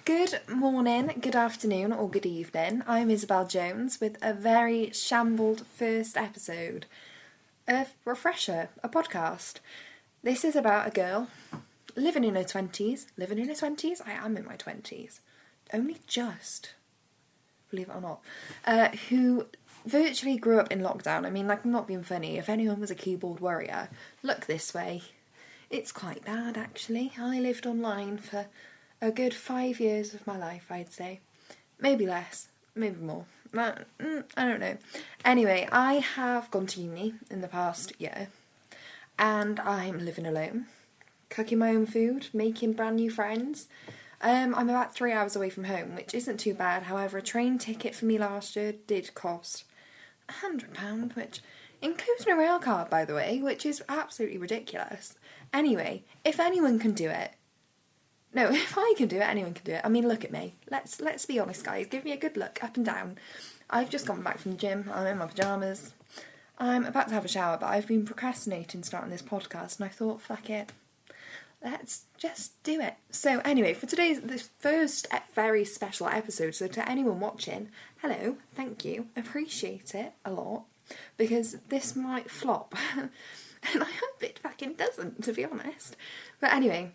Good morning, good afternoon, or good evening. I'm Isobel Jones with a very shambled first episode of Refresher, a podcast. This is about a girl living in her 20s. Living in her 20s? I am in my 20s. Only just, believe it or not. Who virtually grew up in lockdown. I mean, like, I'm not being funny. If anyone was a keyboard warrior, look this way. It's quite bad, actually. I lived online for a good 5 years of my life, I'd say. Maybe less, maybe more. I don't know. Anyway, I have gone to uni in the past year, and I'm living alone, cooking my own food, making brand new friends. I'm about 3 hours away from home, which isn't too bad. However, a train ticket for me last year did cost £100, which includes a rail card, by the way, which is absolutely ridiculous. Anyway, if anyone can do it, no, if I can do it, anyone can do it. I mean, look at me. Let's be honest, guys. Give me a good look, up and down. I've just gone back from the gym. I'm in my pyjamas. I'm about to have a shower, but I've been procrastinating starting this podcast, and I thought, fuck it. Let's just do it. So anyway, for this first very special episode, so to anyone watching, hello, thank you, appreciate it a lot, because this might flop. And I hope it fucking doesn't, to be honest. But anyway,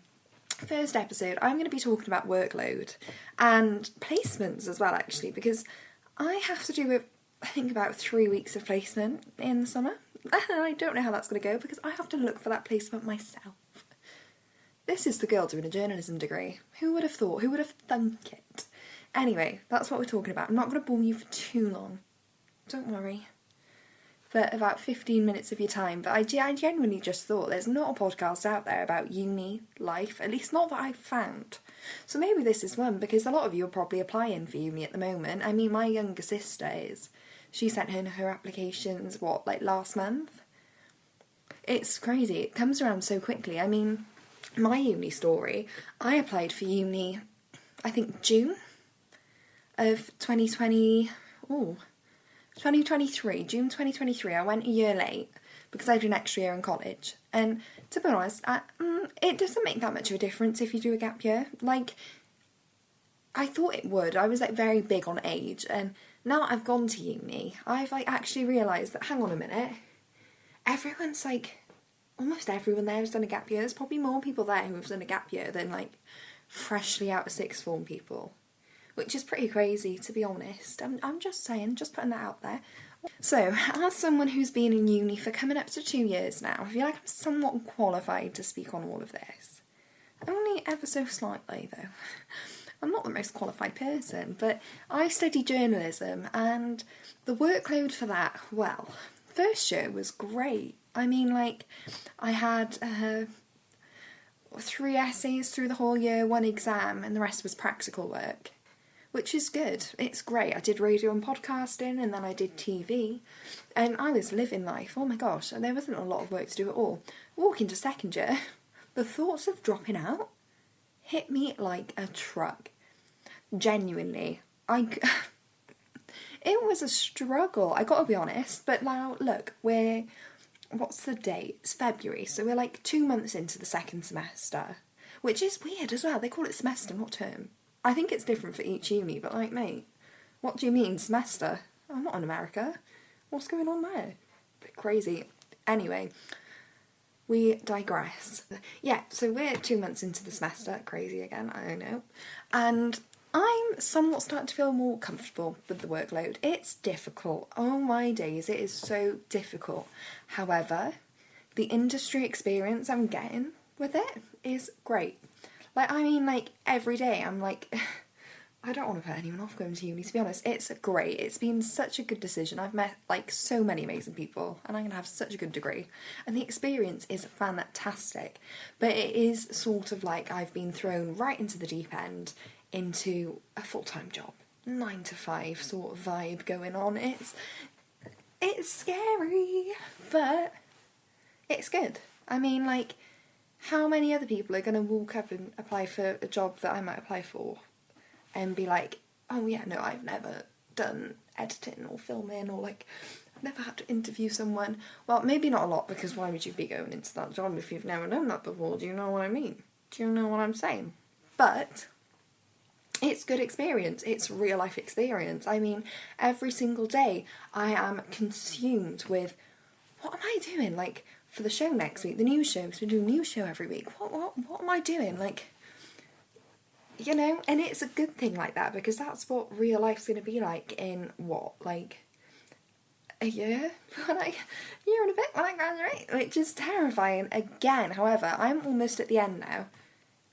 first episode, I'm going to be talking about workload and placements as well, actually, because I have to do, I think, about 3 weeks of placement in the summer. And I don't know how that's going to go because I have to look for that placement myself. This is the girl doing a journalism degree. Who would have thought? Who would have thunk it? Anyway, that's what we're talking about. I'm not going to bore you for too long. Don't worry. For about 15 minutes of your time, but I genuinely just thought there's not a podcast out there about uni life, at least not that I've found. So maybe this is one, because a lot of you are probably applying for uni at the moment. I mean, my younger sister is. She sent in her applications, last month? It's crazy. It comes around so quickly. I mean, my uni story, I applied for uni, I think June of 2020, 2023, June 2023, I went a year late because I did an extra year in college. And to be honest, it doesn't make that much of a difference if you do a gap year. Like, I thought it would. I was very big on age, and now that I've gone to uni, I've actually realised that, hang on a minute, everyone's almost everyone there has done a gap year. There's probably more people there who have done a gap year than freshly out of sixth form people. Which is pretty crazy, to be honest. I'm just saying, just putting that out there. So, as someone who's been in uni for coming up to 2 years now, I feel like I'm somewhat qualified to speak on all of this. Only ever so slightly, though. I'm not the most qualified person, but I study journalism, and the workload for that, well, first year was great. I mean, I had 3 essays through the whole year, 1 exam, and the rest was practical work. Which is good. It's great. I did radio and podcasting, and then I did TV, and I was living life. Oh my gosh, and there wasn't a lot of work to do at all. Walk into second year, the thoughts of dropping out hit me like a truck. Genuinely. It was a struggle, I gotta be honest, but now, look, what's the date? It's February, so we're 2 months into the second semester, which is weird as well. They call it semester, not term. I think it's different for each uni, but mate, what do you mean, semester? I'm not in America. What's going on there? Bit crazy. Anyway, we digress. Yeah, so we're 2 months into the semester. Crazy again, I know. And I'm somewhat starting to feel more comfortable with the workload. It's difficult. Oh my days, it is so difficult. However, the industry experience I'm getting with it is great. Every day I'm I don't want to put anyone off going to uni, to be honest. It's great. It's been such a good decision. I've met, so many amazing people, and I'm going to have such a good degree. And the experience is fantastic. But it is sort of I've been thrown right into the deep end into a full-time job. 9 to 5 sort of vibe going on. It's scary, but it's good. I mean, how many other people are going to walk up and apply for a job that I might apply for and be oh yeah, no, I've never done editing or filming, or I've never had to interview someone. Well, maybe not a lot, because why would you be going into that job if you've never done that before? Do you know what I mean? Do you know what I'm saying? But it's good experience. It's real life experience. I mean, every single day I am consumed with, what am I doing? Like, for the show next week, the new show, because we do a new show every week. What am I doing? Like, you know, and it's a good thing like that, because that's what real life's going to be like in what, like, a year? Like, a year and a bit when I graduate, which is terrifying again. However, I'm almost at the end now,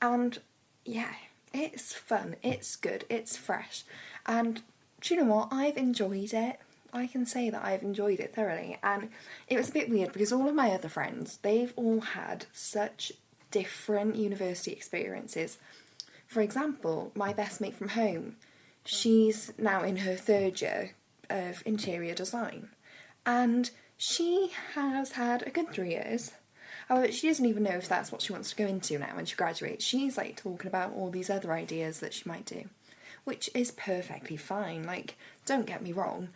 and yeah, it's fun, it's good, it's fresh, and do you know what? I've enjoyed it. I can say that I've enjoyed it thoroughly, and it was a bit weird because all of my other friends, they've all had such different university experiences. For example, my best mate from home, she's now in her third year of interior design, and she has had a good 3 years. However, she doesn't even know if that's what she wants to go into now when she graduates. She's like talking about all these other ideas that she might do, which is perfectly fine. Like, don't get me wrong,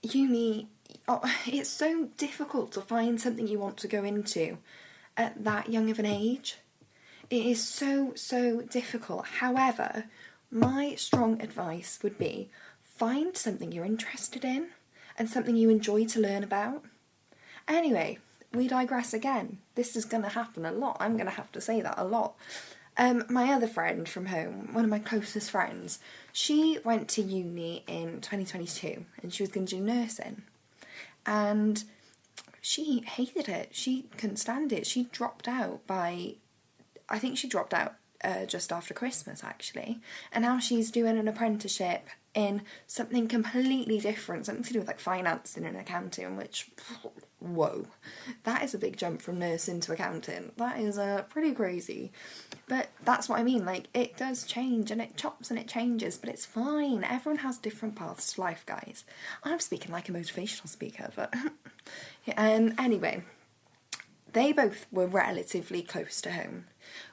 uni, it's so difficult to find something you want to go into at that young of an age. It is so difficult. However, my strong advice would be, find something you're interested in and something you enjoy to learn about. Anyway, we digress again. This is going to happen a lot. I'm going to have to say that a lot. My other friend from home, one of my closest friends, she went to uni in 2022 and she was going to do nursing. And she hated it. She couldn't stand it. She dropped out I think she dropped out just after Christmas, actually. And now she's doing an apprenticeship in something completely different, something to do with like financing and accounting, which, whoa, that is a big jump from nursing to accounting. That is pretty crazy. But that's what I mean, like, it does change and it chops and it changes, but it's fine. Everyone has different paths to life, guys. I'm speaking like a motivational speaker, but anyway, they both were relatively close to home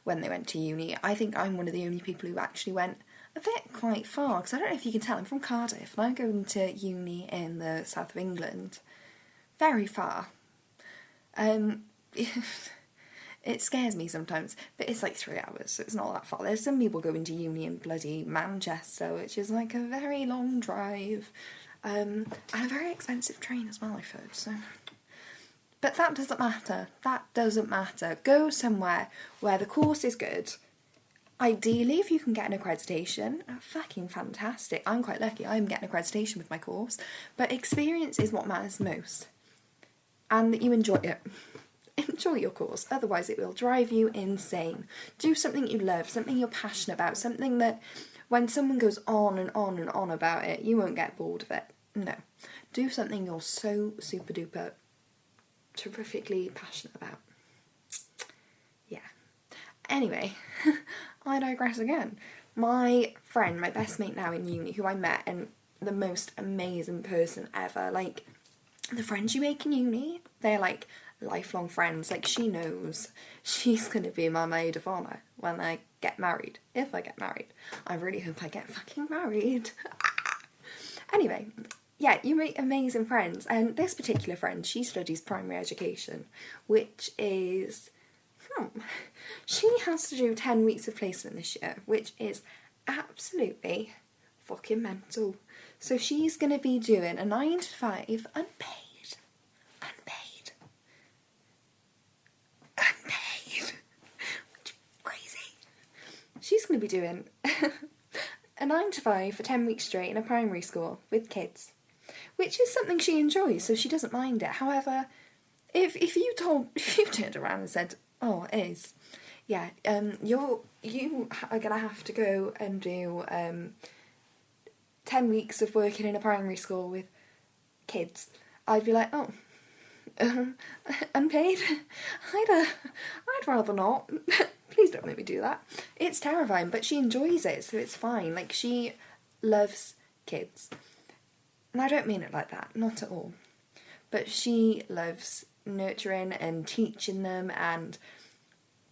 when they went to uni. I think I'm one of the only people who actually went a bit quite far, because I don't know if you can tell, I'm from Cardiff and I'm going to uni in the south of England. Very far. It scares me sometimes, but it's like 3 hours, so it's not that far. There's some people going to uni in bloody Manchester, which is like a very long drive, and a very expensive train as well, I've heard, so... But that doesn't matter. That doesn't matter. Go somewhere where the course is good. Ideally, if you can get an accreditation, fucking fantastic. I'm quite lucky. I'm getting accreditation with my course. But experience is what matters most. And that you enjoy it. Enjoy your course. Otherwise, it will drive you insane. Do something you love, something you're passionate about, something that when someone goes on and on and on about it, you won't get bored of it. No. Do something you're so super duper terrifically passionate about. Yeah. Anyway, I digress again. My friend, my best mate now in uni, who I met, and the most amazing person ever. Like, the friends you make in uni, they're like lifelong friends. Like, she knows she's going to be my maid of honour when I get married. If I get married. I really hope I get fucking married. Anyway, yeah, you make amazing friends, and this particular friend, she studies primary education, which is, she has to do 10 weeks of placement this year, which is absolutely fucking mental. So she's going to be doing a 9 to 5, unpaid, which is crazy. She's going to be doing a 9 to 5 for 10 weeks straight in a primary school with kids, which is something she enjoys, so she doesn't mind it. However, if you turned around and said, "Oh, it is, yeah, you are gonna have to go and do 10 weeks of working in a primary school with kids," I'd be like, "Oh, unpaid? I'd rather not. Please don't make me do that." It's terrifying, but she enjoys it, so it's fine. Like, she loves kids. And I don't mean it like that, not at all. But she loves nurturing and teaching them, and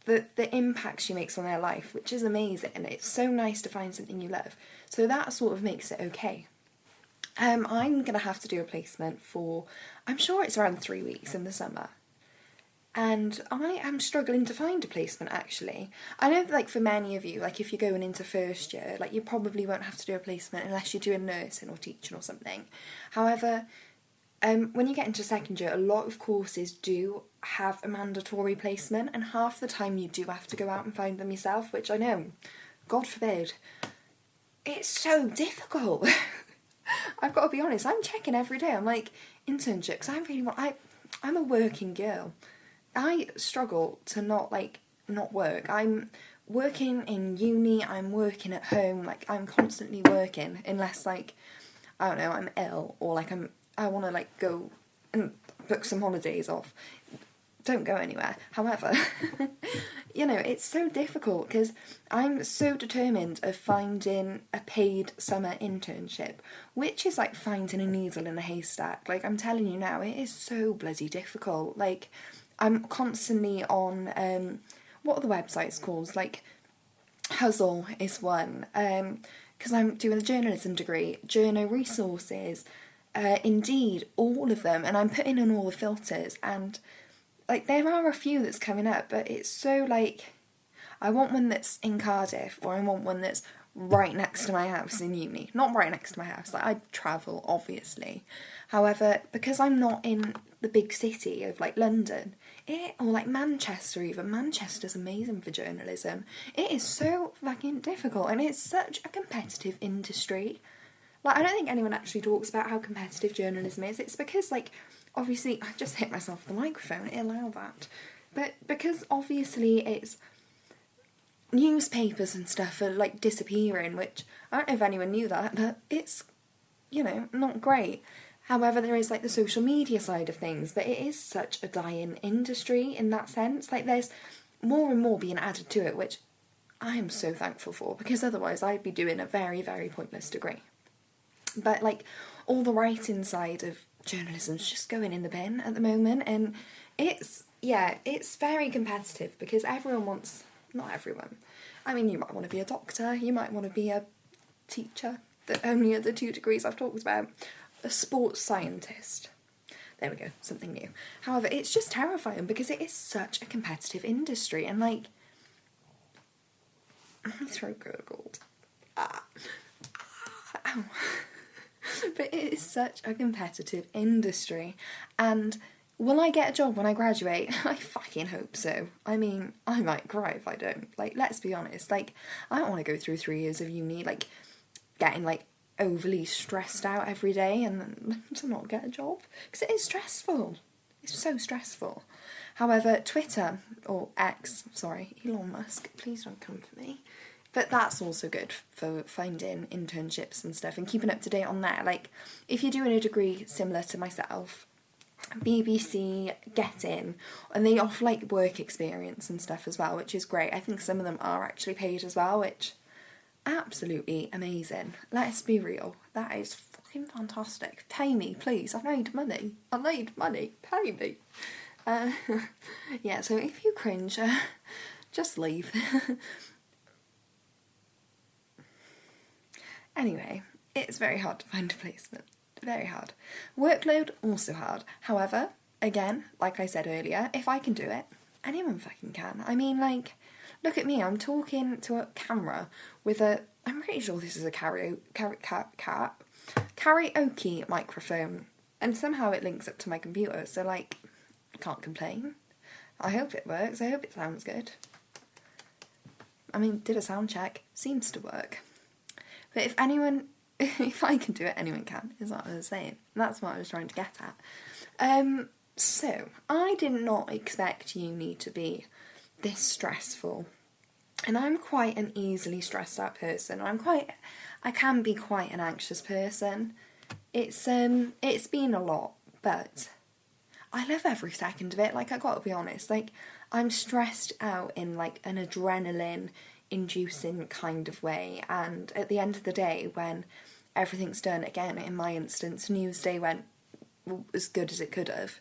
the impact she makes on their life, which is amazing. And it's so nice to find something you love. So that sort of makes it okay. I'm going to have to do a placement for, I'm sure it's around 3 weeks in the summer. And I am struggling to find a placement, actually. I know, like, for many of you, like, if you're going into first year, like, you probably won't have to do a placement unless you're doing nursing or teaching or something. However, when you get into second year, a lot of courses do have a mandatory placement, and half the time you do have to go out and find them yourself, which I know, God forbid, it's so difficult. I've got to be honest, I'm checking every day. I'm like, internships, I'm a working girl. I struggle to not work. I'm working in uni, I'm working at home, like, I'm constantly working, unless, like, I don't know, I'm ill, or, like, I want to, like, go and book some holidays off. Don't go anywhere. However, you know, it's so difficult, because I'm so determined of finding a paid summer internship, which is like finding a needle in a haystack. Like, I'm telling you now, it is so bloody difficult. Like, I'm constantly on, what are the websites called? Like, Hustle is one, because I'm doing a journalism degree, Journo Resources, Indeed, all of them, and I'm putting in all the filters, and, like, there are a few that's coming up, but it's so, like, I want one that's in Cardiff, or I want one that's right next to my house in uni. Not right next to my house, like, I travel, obviously. However, because I'm not in the big city of, like, London, or, like, Manchester even. Manchester's amazing for journalism. It is so fucking difficult, and it's such a competitive industry. Like, I don't think anyone actually talks about how competitive journalism is. It's because, like, obviously, I just hit myself with the microphone, allow that. But because, obviously, it's newspapers and stuff are, like, disappearing, which, I don't know if anyone knew that, but it's, you know, not great. However, there is, like, the social media side of things, but it is such a dying industry in that sense. Like, there's more and more being added to it, which I am so thankful for, because otherwise I'd be doing a very, very pointless degree. But, like, all the writing side of journalism's just going in the bin at the moment, and it's very competitive, because everyone wants, not everyone, I mean, you might want to be a doctor, you might want to be a teacher, the only other two degrees I've talked about, a sports scientist. There we go, something new. However, it's just terrifying, because it is such a competitive industry, and, like, my throat gurgled. Ow. But it is such a competitive industry, and will I get a job when I graduate? I fucking hope so. I mean, I might cry if I don't. Like, let's be honest, like, I don't want to go through 3 years of uni, like, getting, like, overly stressed out every day and then to not get a job, because it is stressful. It's so stressful. However, Twitter, or X, sorry, Elon Musk, please don't come for me. But that's also good for finding internships and stuff and keeping up to date on that. Like, if you're doing a degree similar to myself, BBC, Get In, and they offer, like, work experience and stuff as well, which is great. I think some of them are actually paid as well, which, absolutely amazing. Let's be real. That is fucking fantastic. Pay me, please. I need money. Pay me. Yeah, so if you cringe, just leave. Anyway, it's very hard to find a placement. Very hard. Workload, also hard. However, again, like I said earlier, if I can do it, anyone fucking can. I mean, like, look at me, I'm talking to a camera with I'm pretty sure this is a karaoke microphone, and somehow it links up to my computer, so, like, I can't complain. I hope it works, I hope it sounds good. I mean, did a sound check, seems to work. But if I can do it, anyone can, is what I was saying. That's what I was trying to get at. So, I did not expect uni to be this stressful. And I'm quite an easily stressed out person. I can be quite an anxious person. It's been a lot, but I love every second of it. Like, I gotta be honest. Like, I'm stressed out in, like, an adrenaline inducing kind of way, and at the end of the day, when everything's done, again, in my instance, Newsday went as good as it could have,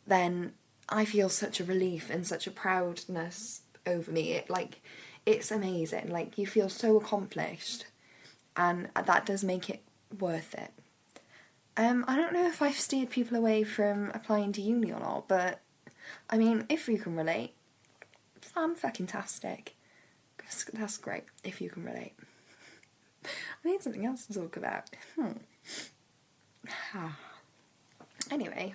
then I feel such a relief and such a proudness over me. It's amazing. Like, you feel so accomplished, and that does make it worth it. I don't know if I've steered people away from applying to uni or not, but I mean, if you can relate, fan-fucking-tastic. That's great, if you can relate. I need something else to talk about. Anyway,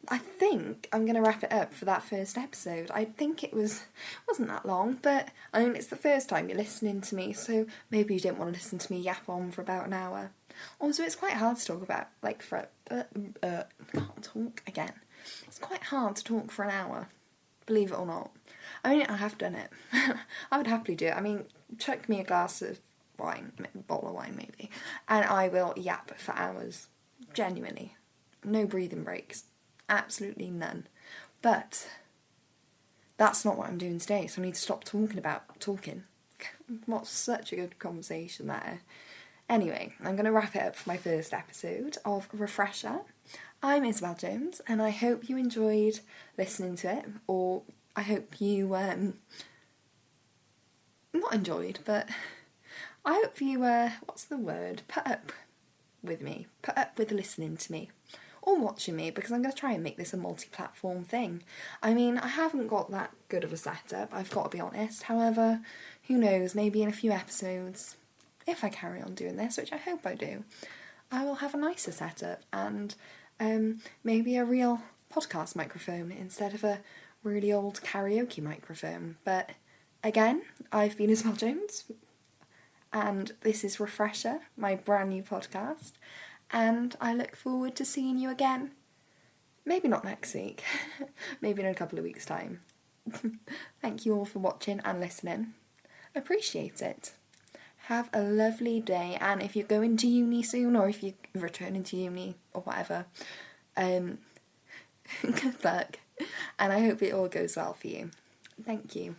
I think I'm going to wrap it up for that first episode. I think it wasn't that long, but I mean, it's the first time you're listening to me, so maybe you didn't want to listen to me yap on for about an hour. Also, it's quite hard to talk about, like, can't talk again. It's quite hard to talk for an hour, believe it or not. I mean, I have done it. I would happily do it. I mean, chuck me a glass of wine, bottle of wine maybe, and I will yap for hours. Genuinely. No breathing breaks. Absolutely none. But that's not what I'm doing today, so I need to stop talking. What such a good conversation there. Anyway, I'm going to wrap it up for my first episode of Refresher. I'm Isobel Jones, and I hope you enjoyed listening to it, or I hope you, not enjoyed, but I hope you, put up with me, put up with listening to me, or watching me, because I'm going to try and make this a multi-platform thing. I mean, I haven't got that good of a setup, I've got to be honest. However, who knows, maybe in a few episodes, if I carry on doing this, which I hope I do, I will have a nicer setup, and maybe a real podcast microphone instead of a really old karaoke microphone. But again, I've been Isobel Jones, and this is Refresher, my brand new podcast, and I look forward to seeing you again. Maybe not next week, maybe in a couple of weeks' time. Thank you all for watching and listening. Appreciate it. Have a lovely day, and if you're going to uni soon, or if you're returning to uni, or whatever, good luck, and I hope it all goes well for you. Thank you.